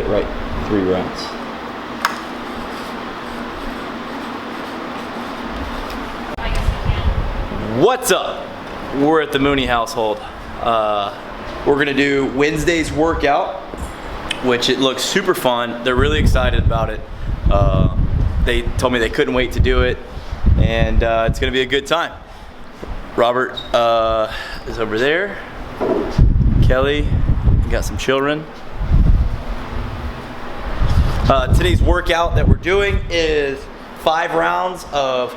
it right 3 rounds. What's up? We're at the Mooney household. We're gonna do Wednesday's workout, which it looks super fun. They're really excited about it. They told me they couldn't wait to do it, and it's gonna be a good time. Robert is over there. Kelly, we got some children. Today's workout that we're doing is 5 rounds of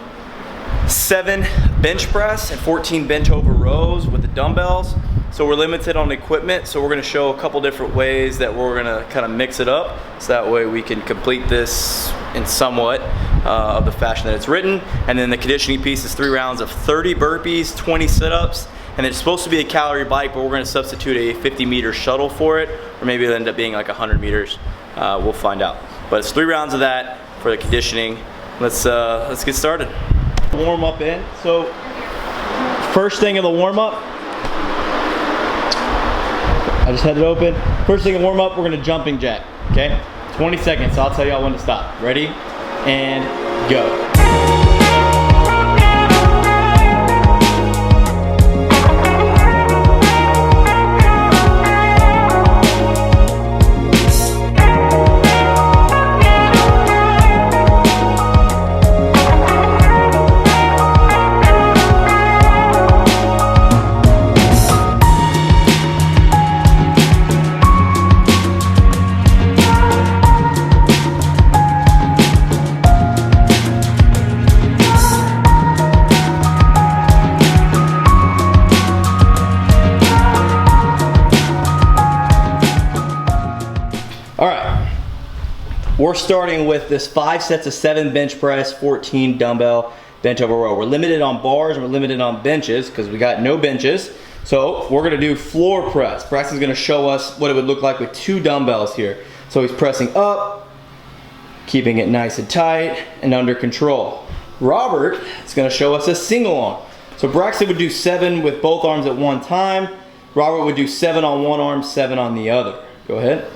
7 bench press and 14 bench over rows with the dumbbells. So we're limited on equipment, so we're gonna show a couple different ways that we're gonna kind of mix it up, so that way we can complete this in somewhat of the fashion that it's written. And then the conditioning piece is 3 rounds of 30 burpees, 20 sit-ups, and it's supposed to be a calorie bike, but we're gonna substitute a 50-meter shuttle for it, or maybe it'll end up being like 100 meters. We'll find out. But it's 3 rounds of that for the conditioning. Let's get started. Warm up in. So first thing in the warm up, I just had it open. First thing in warm up, we're gonna jumping jack, okay? 20 seconds, so I'll tell y'all when to stop. Ready? And go. We're starting with this 5 sets of 7 bench press, 14 dumbbell bench over row. We're limited on bars and we're limited on benches because we got no benches. So we're gonna do floor press. Braxton's gonna show us what it would look like with 2 dumbbells here. So he's pressing up, keeping it nice and tight and under control. Robert is gonna show us a single arm. So Braxton would do 7 with both arms at one time. Robert would do 7 on one arm, 7 on the other. Go ahead.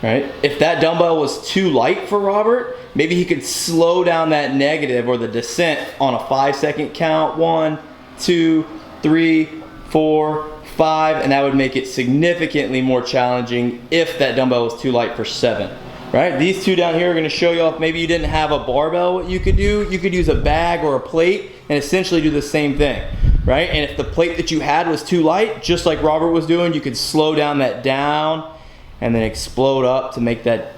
Right? If that dumbbell was too light for Robert, maybe he could slow down that negative or the descent on a 5-second count. 1, 2, 3, 4, 5, and that would make it significantly more challenging if that dumbbell was too light for 7. Right? These 2 down here are going to show you if maybe you didn't have a barbell, what you could do. You could use a bag or a plate and essentially do the same thing. Right? And if the plate that you had was too light, just like Robert was doing, you could slow down that down and then explode up to make that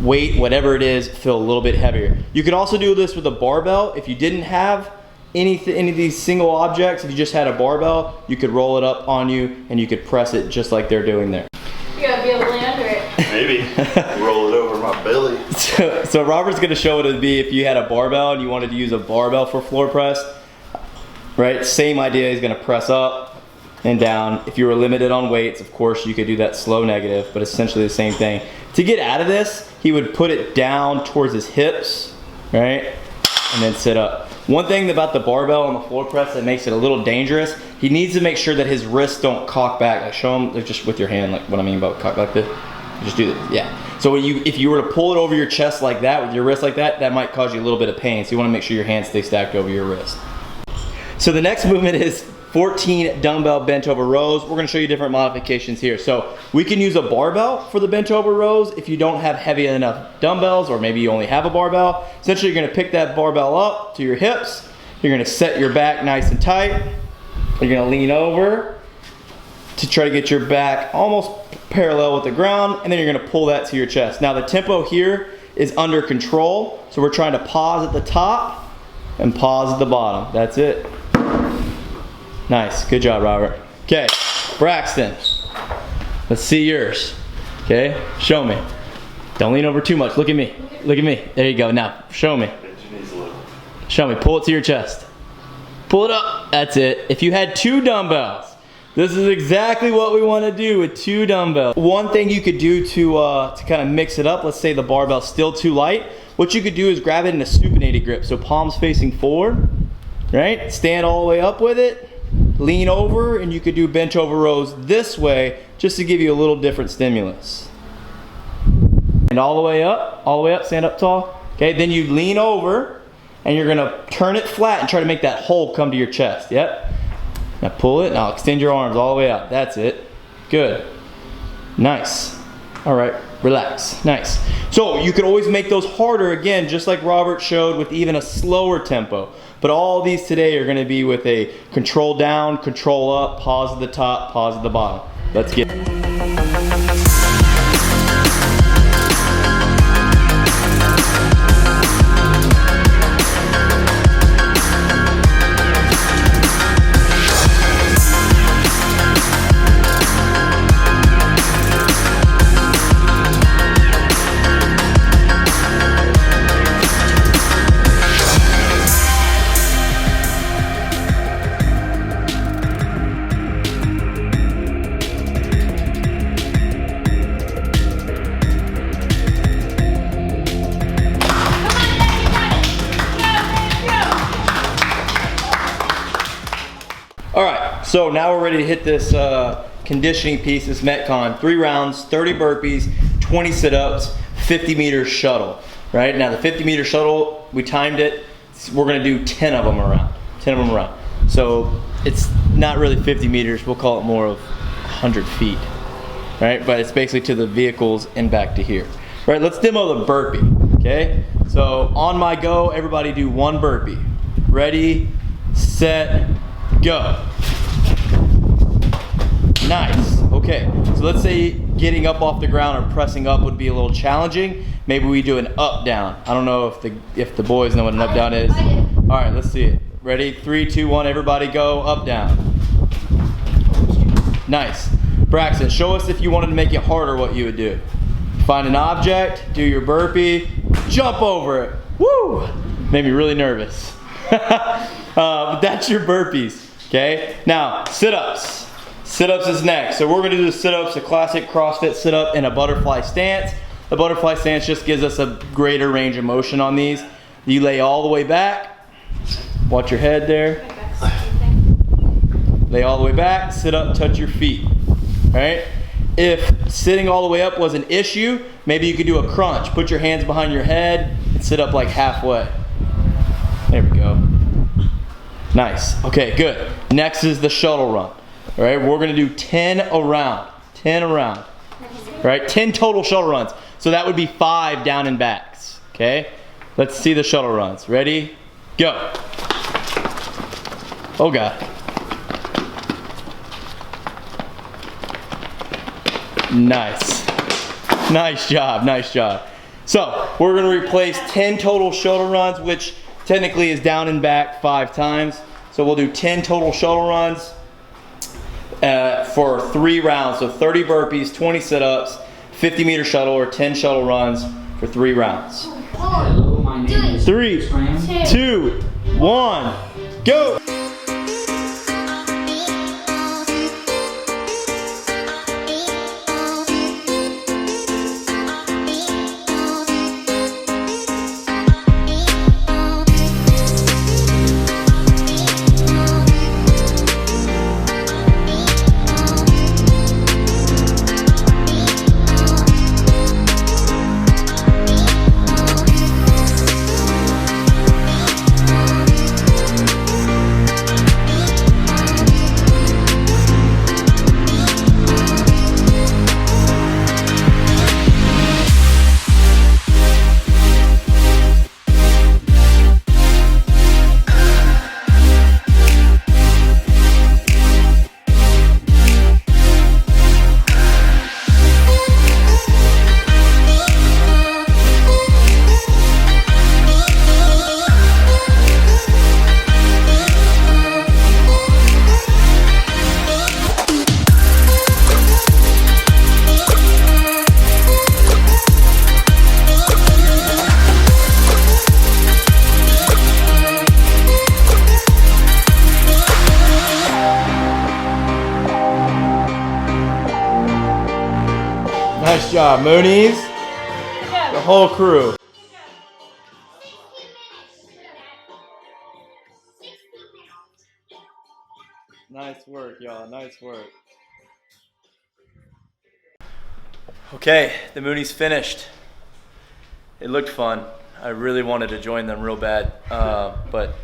weight, whatever it is, feel a little bit heavier. You could also do this with a barbell. If you didn't have any of these single objects, if you just had a barbell, you could roll it up on you and you could press it just like they're doing there. You gotta be able to land it. Maybe. Roll it over my belly. So Robert's gonna show what it would be if you had a barbell and you wanted to use a barbell for floor press. Right, same idea, he's gonna press up and down. If you were limited on weights, of course, you could do that slow negative, but essentially the same thing. To get out of this, he would put it down towards his hips, right? And then sit up. One thing about the barbell on the floor press that makes it a little dangerous, he needs to make sure that his wrists don't cock back. Like show him, like just with your hand, like what I mean about cock like this. Just do this, yeah. So if you were to pull it over your chest like that, with your wrist like that, that might cause you a little bit of pain. So you wanna make sure your hands stay stacked over your wrist. So the next movement is 14 dumbbell bench over rows. We're gonna show you different modifications here. So we can use a barbell for the bench over rows if you don't have heavy enough dumbbells, or maybe you only have a barbell. Essentially, you're gonna pick that barbell up to your hips. You're gonna set your back nice and tight. You're gonna lean over to try to get your back almost parallel with the ground, and then you're gonna pull that to your chest. Now the tempo here is under control. So we're trying to pause at the top and pause at the bottom. That's it. Nice, good job, Robert. Okay, Braxton, let's see yours. Okay, show me. Don't lean over too much, look at me. Look at me, there you go, now, show me. Show me, pull it to your chest. Pull it up, that's it. If you had 2 dumbbells, this is exactly what we wanna do with 2 dumbbells. One thing you could do to kind of mix it up, let's say the barbell's still too light, what you could do is grab it in a supinated grip. So palms facing forward, right? Stand all the way up with it. Lean over, and you could do bench over rows this way just to give you a little different stimulus. And all the way up, stand up tall. Okay, then you lean over and you're gonna turn it flat and try to make that hole come to your chest. Yep. Now pull it, now extend your arms all the way out. That's it. Good. Nice. All right, relax. Nice. So you can always make those harder again, just like Robert showed with even a slower tempo. But all these today are gonna be with a control down, control up, pause at the top, pause at the bottom. Let's get it. All right, so now we're ready to hit this conditioning piece, this Metcon. 3 rounds, 30 burpees, 20 sit-ups, 50 meter shuttle, right? Now the 50 meter shuttle, we timed it. We're gonna do 10 of them around, 10 of them around. So it's not really 50 meters, we'll call it more of 100 feet, right? But it's basically to the vehicles and back to here. Right, let's demo the burpee, okay? So on my go, everybody do 1 burpee. Ready, set, go. Nice. Okay, so let's say getting up off the ground or pressing up would be a little challenging. Maybe we do an up down. I don't know if the boys know what an up down is. All right, let's see it. Ready? 3, 2, 1. Everybody go up down. Nice. Braxton, show us if you wanted to make it harder, what you would do. Find an object, do your burpee, jump over it. Woo! Made me really nervous. But that's your burpees. Okay, now sit-ups. Sit-ups is next. So we're gonna do the sit-ups, a classic CrossFit sit-up in a butterfly stance. The butterfly stance just gives us a greater range of motion on these. You lay all the way back. Watch your head there. Lay all the way back, sit up, touch your feet. All right? If sitting all the way up was an issue, maybe you could do a crunch. Put your hands behind your head and sit up like halfway. There we go. Nice. Okay, good. Next is the shuttle run. All right, we're gonna do 10 around. 10 around. All right, 10 total shuttle runs. So that would be 5 down and backs. Okay, let's see the shuttle runs. Ready? Go. Oh God. Nice. Nice job, nice job. So we're gonna replace 10 total shuttle runs, which technically is down and back 5 times. So we'll do 10 total shuttle runs for 3 rounds. So 30 burpees, 20 sit-ups, 50 meter shuttle, or 10 shuttle runs for 3 rounds. Hello, my name is 3, 2, 1, go! Nice job, Moonies. The whole crew. Nice work, y'all. Nice work. Okay, the Moonies finished. It looked fun. I really wanted to join them real bad, but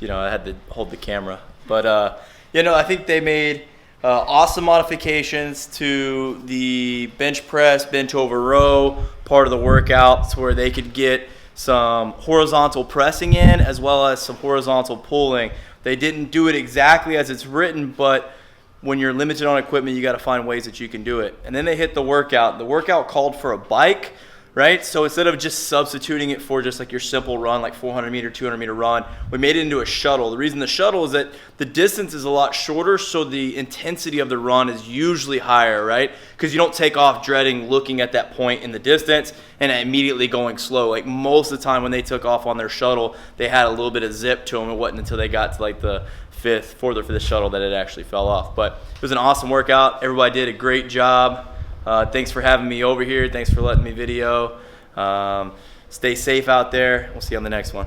I had to hold the camera. But I think they made awesome modifications to the bench press, bench over row part of the workouts, where they could get some horizontal pressing in as well as some horizontal pulling. They didn't do it exactly as it's written, but when you're limited on equipment, you got to find ways that you can do it. And then they hit the workout. The workout called for a bike, right? So instead of just substituting it for just like your simple run, like 400 meter, 200 meter run, we made it into a shuttle. The reason the shuttle is that the distance is a lot shorter, so the intensity of the run is usually higher, right? Because you don't take off dreading looking at that point in the distance and immediately going slow. Like most of the time when they took off on their shuttle, they had a little bit of zip to them. It wasn't until they got to like the fifth or the shuttle that it actually fell off. But it was an awesome workout. Everybody did a great job. Thanks for having me over here. Thanks for letting me video. Stay safe out there. We'll see you on the next one.